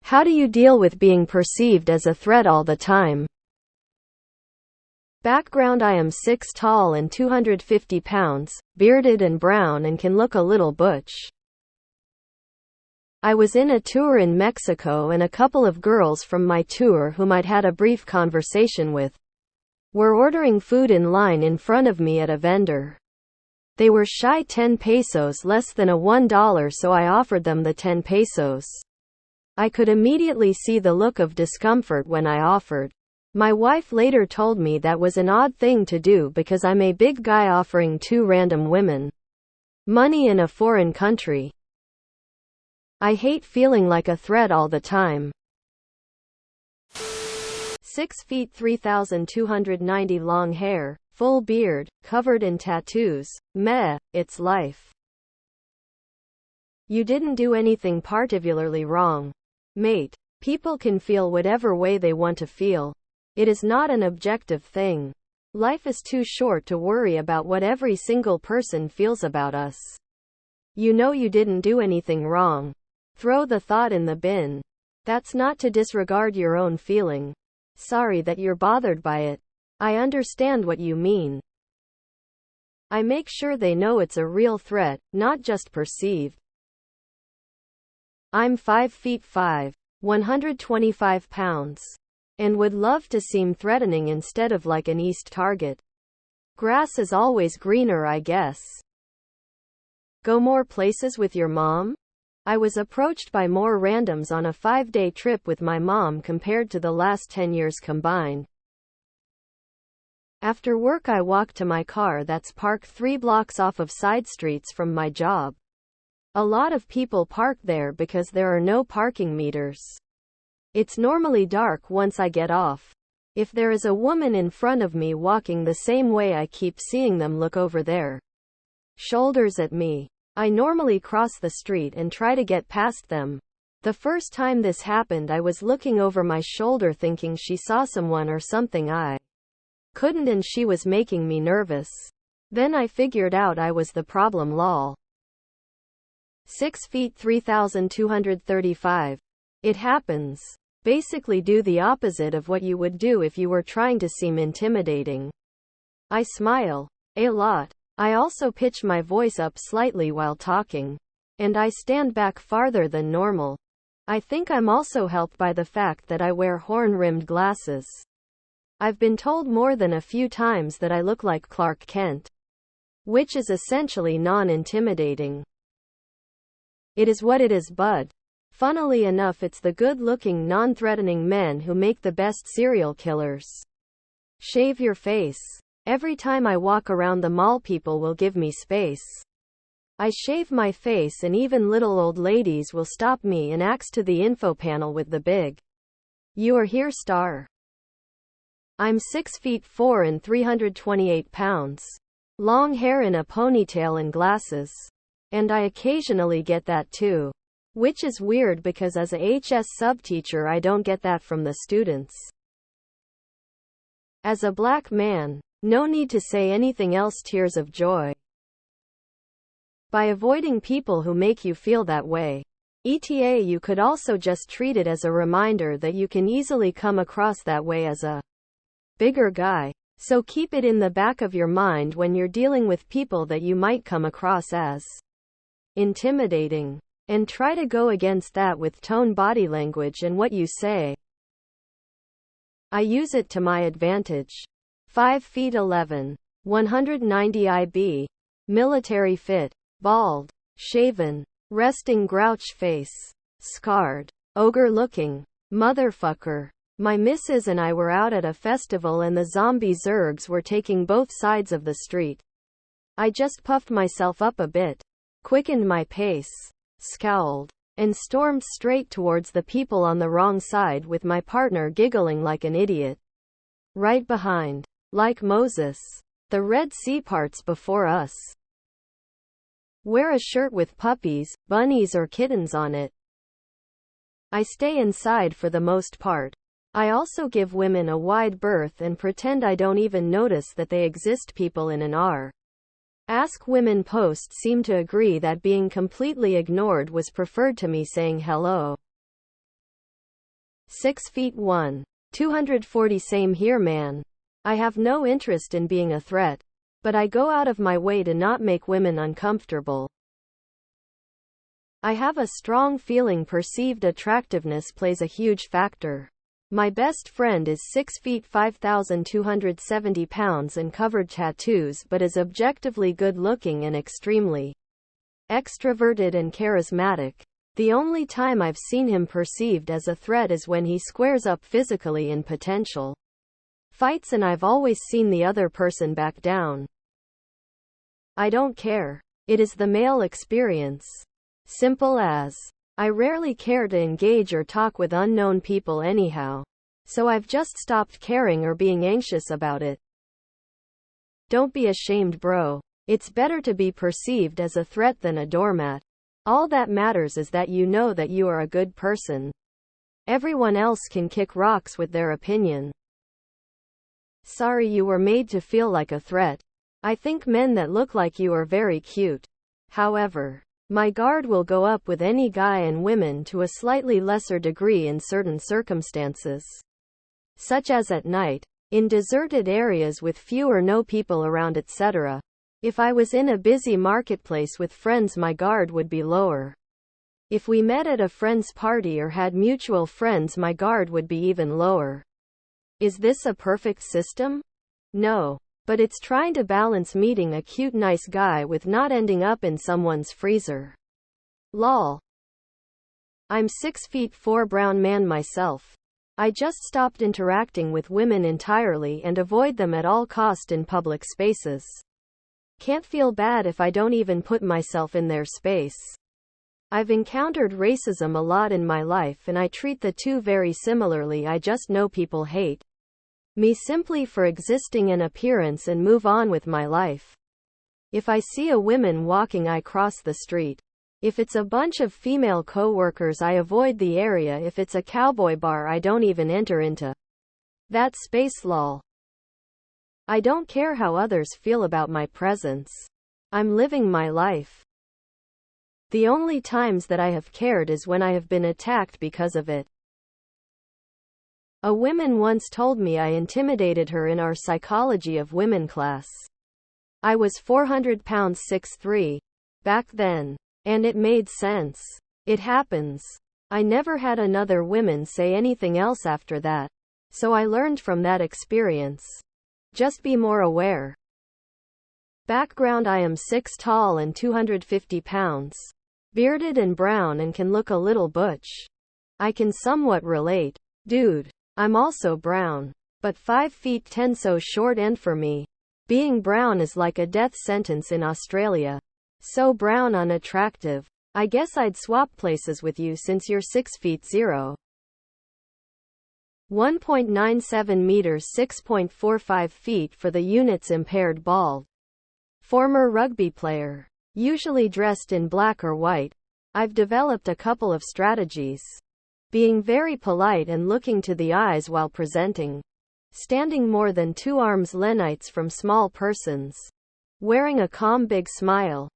How do you deal with being perceived as a threat all the time? Background: I am 6 tall and 250 pounds, bearded and brown and can look a little butch. I was in a tour in Mexico and a couple of girls from my tour whom I'd had a brief conversation with were ordering food in line in front of me at a vendor. They were shy 10 pesos less than a $1, so I offered them the 10 pesos. I could immediately see the look of discomfort when I offered. My wife later told me that was an odd thing to do because I'm a big guy offering 2 random women money in a foreign country. I hate feeling like a threat all the time. 6 feet 3,290 long hair, full beard, covered in tattoos. Meh, it's life. You didn't do anything particularly wrong, mate. People can feel whatever way they want to feel. It is not an objective thing. Life is too short to worry about what every single person feels about us. You know you didn't do anything wrong. Throw the thought in the bin. That's not to disregard your own feeling. Sorry that you're bothered by it. I understand what you mean. I make sure they know it's a real threat, not just perceived. I'm 5 feet 5, 125 pounds, and would love to seem threatening instead of like an east target. Grass is always greener, I guess. Go more places with your mom? I was approached by more randoms on a 5-day trip with my mom compared to the last 10 years combined. After work I walk to my car that's parked 3 blocks off of side streets from my job. A lot of people park there because there are no parking meters. It's normally dark once I get off. If there is a woman in front of me walking the same way, I keep seeing them look over their shoulders at me. I normally cross the street and try to get past them. The first time this happened, I was looking over my shoulder thinking she saw someone or something I couldn't, and she was making me nervous. Then I figured out I was the problem. Lol. 6 feet 3,235. It happens. Basically do the opposite of what you would do if you were trying to seem intimidating. I smile a lot. I also pitch my voice up slightly while talking. And I stand back farther than normal. I think I'm also helped by the fact that I wear horn-rimmed glasses. I've been told more than a few times that I look like Clark Kent, which is essentially non-intimidating. It is what it is, bud. Funnily enough, it's the good-looking, non-threatening men who make the best serial killers. Shave your face. Every time I walk around the mall, people will give me space. I shave my face and even little old ladies will stop me and ask to the info panel with the big "You are here" star. I'm 6 feet 4 and 328 pounds. Long hair in a ponytail and glasses. And I occasionally get that too. Which is weird because as a HS subteacher I don't get that from the students. As a black man, no need to say anything else. Tears of joy. By avoiding people who make you feel that way. ETA, you could also just treat it as a reminder that you can easily come across that way as a bigger guy. So keep it in the back of your mind when you're dealing with people that you might come across as intimidating. And try to go against that with tone, body language, and what you say. I use it to my advantage. 5 feet 11, 190 IB, military fit, bald, shaven, resting grouch face, scarred, ogre looking, motherfucker. My missus and I were out at a festival and the zombie zergs were taking both sides of the street. I just puffed myself up a bit, quickened my pace, scowled, and stormed straight towards the people on the wrong side with my partner giggling like an idiot. Right behind. Like Moses. The Red Sea parts before us. Wear a shirt with puppies, bunnies or kittens on it. I stay inside for the most part. I also give women a wide berth and pretend I don't even notice that they exist. People in an r. Ask Women post seem to agree that being completely ignored was preferred to me saying hello. 6 feet 1. 240. Same here, man. I have no interest in being a threat, but I go out of my way to not make women uncomfortable. I have a strong feeling perceived attractiveness plays a huge factor. My best friend is 6 feet 5,270 pounds and covered tattoos but is objectively good looking and extremely extroverted and charismatic. The only time I've seen him perceived as a threat is when he squares up physically in potential fights, and I've always seen the other person back down. I don't care. It is the male experience. Simple as. I rarely care to engage or talk with unknown people anyhow, so I've just stopped caring or being anxious about it. Don't be ashamed, bro. It's better to be perceived as a threat than a doormat. All that matters is that you know that you are a good person. Everyone else can kick rocks with their opinion. Sorry you were made to feel like a threat. I think men that look like you are very cute. However, my guard will go up with any guy and women to a slightly lesser degree in certain circumstances, such as at night, in deserted areas with few or no people around, etc. If I was in a busy marketplace with friends, my guard would be lower. If we met at a friend's party or had mutual friends, my guard would be even lower. Is this a perfect system? No. But it's trying to balance meeting a cute nice guy with not ending up in someone's freezer. Lol. I'm 6 feet 4 brown man myself. I just stopped interacting with women entirely and avoid them at all cost in public spaces. Can't feel bad if I don't even put myself in their space. I've encountered racism a lot in my life and I treat the two very similarly. I just know people hate me simply for existing in appearance and move on with my life. If I see a woman walking, I cross the street. If it's a bunch of female co-workers, I avoid the area. If it's a cowboy bar, I don't even enter into that space. Lol. I don't care how others feel about my presence. I'm living my life. The only times that I have cared is when I have been attacked because of it. A woman once told me I intimidated her in our psychology of women class. I was 400 pounds 6'3" back then. And it made sense. It happens. I never had another woman say anything else after that. So I learned from that experience. Just be more aware. Background: I am 6 tall and 250 pounds. Bearded and brown and can look a little butch. I can somewhat relate. Dude. I'm also brown. But 5 feet 10, so short, and for me, being brown is like a death sentence in Australia. So brown unattractive. I guess I'd swap places with you since you're 6 feet 0. 1.97 meters 6.45 feet for the units. Impaired bald. Former rugby player. Usually dressed in black or white. I've developed a couple of strategies. Being very polite and looking to the eyes while presenting. Standing more than 2 arms lengths from small persons. Wearing a calm big smile.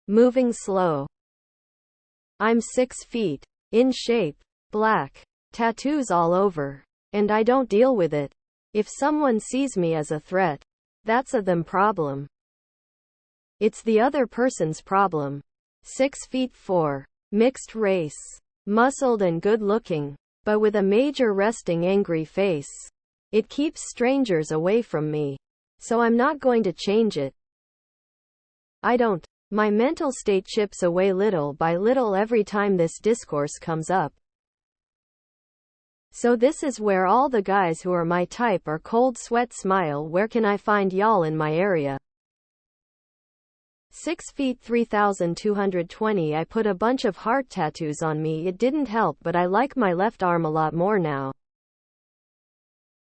Moving slow. I'm 6 feet. In shape. Black. Tattoos all over. And I don't deal with it. If someone sees me as a threat, that's a them problem. It's the other person's problem. 6 feet 4. Mixed race. Muscled and good looking. But with a major resting angry face. It keeps strangers away from me. So I'm not going to change it. I don't. My mental state chips away little by little every time this discourse comes up. So this is where all the guys who are my type are cold sweat smile. Where can I find y'all in my area? 6 feet 3,220. I put a bunch of heart tattoos on me. It didn't help, but I like my left arm a lot more now.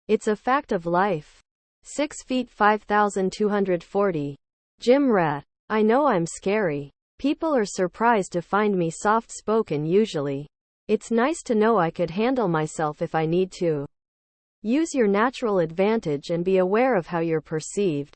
It's a fact of life. 6 feet 5,240. Gym rat. I know I'm scary. People are surprised to find me soft-spoken usually. It's nice to know I could handle myself if I need to. Use your natural advantage and be aware of how you're perceived.